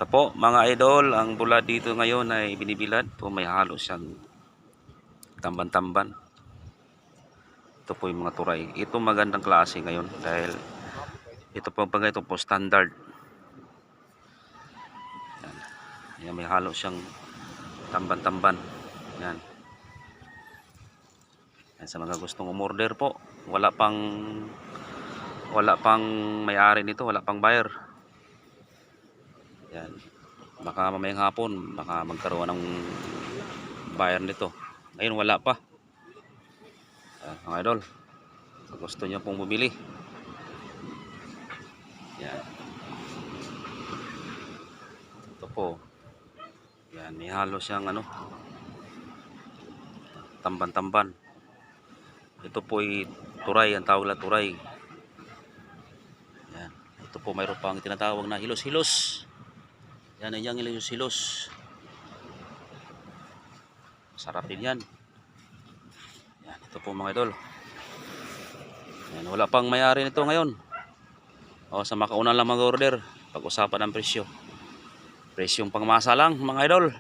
Ito po mga idol, ang bulad dito ngayon ay binibilad po, may halo siyang tamban-tamban. Ito po yung mga turay. Ito magandang klase ngayon dahil ito po pag ito po standard. Yan. Yan, may halo siyang tamban-tamban. Yan. Yan, sa mga gustong umorder po, wala pang may-ari nito, wala pang buyer. Yan. Baka mamayang hapon baka magkaroon ng buyer nito. Ngayon wala pa. Mga idol, kung gusto niyo pong bumili, yan, ito po. Yan, may halo siyang tamban-tamban. Ito po ay turay, ang tawag na turay. Yan. Ito po mayroon pang tinatawag na hilos-hilos. Yan, yung hilos-hilos. Sarap din yan. Yan, ito po mga idol. Yan, wala pang may-ari nito ngayon. O, sa makauna lang mag-order, pag-usapan ng presyo. Presyong pangmasa lang mga idol.